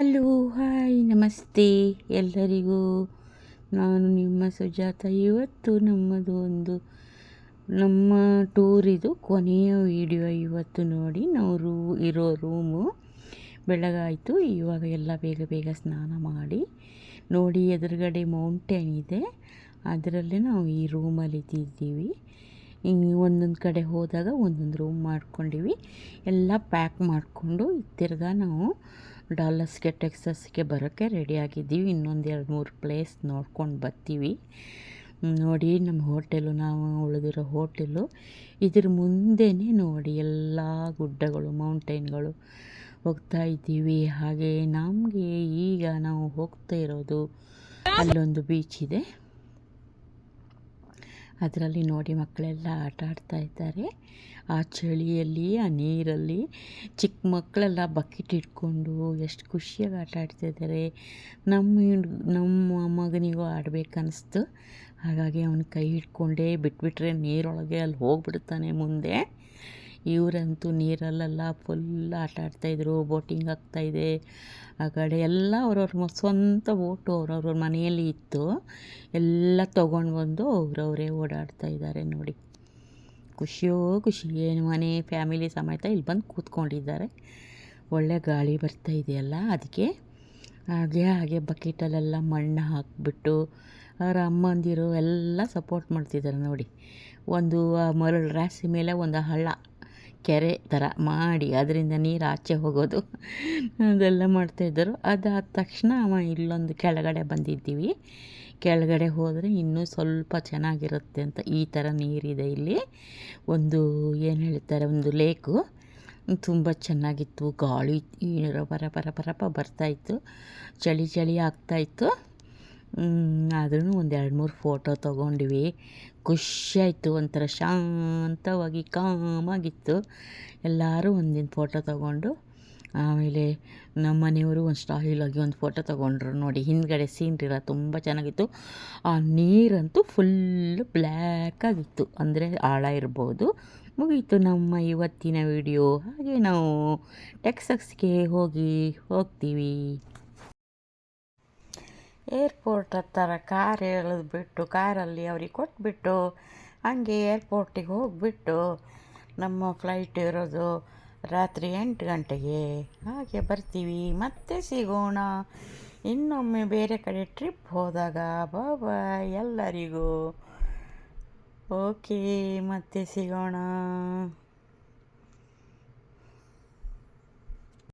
Hello, hi, ನಮಸ್ತೆ ಎಲ್ಲರಿಗೂ. ನಾನು ನಿಮ್ಮ ಸುಜಾತ. ಇವತ್ತು ನಮ್ಮ ಟೂರಿದು ಕೊನೆಯ ವಿಡಿಯೋ. ಇವತ್ತು ನೋಡಿ, ನಾವು ಇರೋ ರೂಮು. ಬೆಳಗಾಯಿತು, ಇವಾಗ ಎಲ್ಲ ಬೇಗ ಬೇಗ ಸ್ನಾನ ಮಾಡಿ ನೋಡಿ, ಎದುರುಗಡೆ ಮೌಂಟೇನ್ ಇದೆ, ಅದರಲ್ಲೇ ನಾವು ಈ ರೂಮಲ್ಲಿ ಇದ್ದೀವಿ. ಒಂದೊಂದು ಕಡೆ ಹೋದಾಗ ಒಂದೊಂದು ರೂಮ್ ಮಾಡ್ಕೊಂಡಿವಿ. ಎಲ್ಲ ಪ್ಯಾಕ್ ಮಾಡಿಕೊಂಡು ತಿರ್ಗಾ ನಾವು ಡಾಲಸ್ಗೆ ಟೆಕ್ಸಸ್ಗೆ ಬರೋಕ್ಕೆ ರೆಡಿಯಾಗಿದ್ದೀವಿ. ಇನ್ನೊಂದು 2-3 ಪ್ಲೇಸ್ ನೋಡ್ಕೊಂಡು ಬರ್ತೀವಿ. ನೋಡಿ, ನಮ್ಮ ಹೋಟೆಲು, ನಾವು ಉಳಿದಿರೋ ಹೋಟೆಲು ಇದ್ರ ಮುಂದೆನೇ ನೋಡಿ ಎಲ್ಲ ಗುಡ್ಡಗಳು, ಮೌಂಟೇನ್ಗಳು ಹೋಗ್ತಾ ಇದ್ದೀವಿ. ಹಾಗೆ ನಮಗೆ ಈಗ ನಾವು ಹೋಗ್ತಾ ಇರೋದು ಅಲ್ಲೊಂದು ಬೀಚ್ ಇದೆ, ಅದರಲ್ಲಿ ನೋಡಿ ಮಕ್ಕಳೆಲ್ಲ ಆಟ ಆಡ್ತಾ ಇದ್ದಾರೆ. ಆ ಚಳಿಯಲ್ಲಿ, ಆ ನೀರಲ್ಲಿ ಚಿಕ್ಕ ಮಕ್ಕಳೆಲ್ಲ ಬಕೆಟ್ ಇಟ್ಕೊಂಡು ಎಷ್ಟು ಖುಷಿಯಾಗಿ ಆಟ ಆಡ್ತಾಯಿದ್ದಾರೆ. ನಮ್ಮ ಮಗನಿಗೂ ಆಡಬೇಕನ್ನಿಸ್ತು, ಹಾಗಾಗಿ ಅವನ ಕೈ ಹಿಡ್ಕೊಂಡೇ ಬಿಟ್ಬಿಟ್ರೆ ನೀರೊಳಗೆ ಅಲ್ಲಿ ಹೋಗ್ಬಿಡ್ತಾನೆ ಮುಂದೆ. ಇವರಂತೂ ನೀರಲ್ಲೆಲ್ಲ ಫುಲ್ ಆಟ ಆಡ್ತಾಯಿದ್ರು. ಬೋಟಿಂಗ್ ಆಗ್ತಾಯಿದೆ. ಆ ಕಡೆ ಎಲ್ಲ ಅವ್ರವ್ರ ಸ್ವಂತ ಬೋಟು ಅವ್ರವ್ರ ಮನೆಯಲ್ಲಿ ಇತ್ತು, ಎಲ್ಲ ತೊಗೊಂಡು ಬಂದು ಅವರವರೇ ಓಡಾಡ್ತಾ ಇದ್ದಾರೆ ನೋಡಿ. ಖುಷಿಯೋ ಖುಷಿ. ಏನು ಮನೆ ಫ್ಯಾಮಿಲಿ ಸಮೇತ ಇಲ್ಲಿ ಬಂದು ಕೂತ್ಕೊಂಡಿದ್ದಾರೆ. ಒಳ್ಳೆ ಗಾಳಿ ಬರ್ತಾ ಇದೆಯಲ್ಲ, ಅದಕ್ಕೆ ಹಾಗೆ ಬಕೆಟಲ್ಲೆಲ್ಲ ಮಣ್ಣು ಹಾಕಿಬಿಟ್ಟು ಅವರ ಅಮ್ಮಂದಿರು ಎಲ್ಲ ಸಪೋರ್ಟ್ ಮಾಡ್ತಿದ್ದಾರೆ ನೋಡಿ. ಒಂದು ಮರಳು ರಾಶಿ ಮೇಲೆ ಒಂದು ಹಳ್ಳ, ಕೆರೆ ಥರ ಮಾಡಿ ಅದರಿಂದ ನೀರು ಆಚೆ ಹೋಗೋದು, ಅದೆಲ್ಲ ಮಾಡ್ತಾಯಿದ್ದರು. ಅದಾದ ತಕ್ಷಣ ಇಲ್ಲೊಂದು ಕೆಳಗಡೆ ಬಂದಿದ್ದೀವಿ. ಕೆಳಗಡೆ ಹೋದರೆ ಇನ್ನೂ ಸ್ವಲ್ಪ ಚೆನ್ನಾಗಿರುತ್ತೆ ಅಂತ ಈ ಥರ ನೀರಿದೆ ಇಲ್ಲಿ. ಒಂದು ಏನು ಹೇಳ್ತಾರೆ, ಒಂದು ಲೇಕು, ತುಂಬ ಚೆನ್ನಾಗಿತ್ತು. ಗಾಳಿ ಪರ ಬರ್ತಾಯಿತ್ತು, ಚಳಿ ಆಗ್ತಾಯಿತ್ತು. ಆದ್ರೂ ಒಂದು 2-3 ಫೋಟೋ ತೊಗೊಂಡ್ವಿ. ಖುಷಿಯಾಯಿತು, ಒಂಥರ ಶಾಂತವಾಗಿ ಕಾಮಾಗಿತ್ತು. ಎಲ್ಲರೂ ಒಂದಿನ ಫೋಟೋ ತೊಗೊಂಡು ಆಮೇಲೆ ನಮ್ಮ ಮನೆಯವರು ಒಂದು ಸ್ಟೈಲಾಗಿ ಒಂದು ಫೋಟೋ ತೊಗೊಂಡ್ರು ನೋಡಿ. ಹಿಂದ್ಗಡೆ ಸೀನ್ರಿಲ್ಲ ತುಂಬ ಚೆನ್ನಾಗಿತ್ತು. ಆ ನೀರಂತೂ ಫುಲ್ಲು ಬ್ಲ್ಯಾಕಾಗಿತ್ತು, ಅಂದರೆ ಆಳ ಇರ್ಬೋದು. ಮುಗೀತು ನಮ್ಮ ಇವತ್ತಿನ ವಿಡಿಯೋ. ಹಾಗೆ ನಾವು ಟೆಕ್ಸಸ್ಗೆ ಹೋಗ್ತೀವಿ. ಏರ್ಪೋರ್ಟ್ ಹತ್ತಿರ ಕಾರ್ ಎಳೆದ್ಬಿಟ್ಟು ಕಾರಲ್ಲಿ ಅವ್ರಿಗೆ ಕೊಟ್ಬಿಟ್ಟು ಹಂಗೆ ಏರ್ಪೋರ್ಟಿಗೆ ಹೋಗಿಬಿಟ್ಟು ನಮ್ಮ ಫ್ಲೈಟ್ ಇರೋದು ರಾತ್ರಿ 8 ಗಂಟೆಗೆ. ಹಾಗೆ ಬರ್ತೀವಿ, ಮತ್ತೆ ಸಿಗೋಣ ಇನ್ನೊಮ್ಮೆ ಬೇರೆ ಕಡೆ ಟ್ರಿಪ್ ಹೋದಾಗ. ಬಾಯ್ ಎಲ್ಲರಿಗೂ. ಓಕೆ, ಮತ್ತೆ ಸಿಗೋಣ.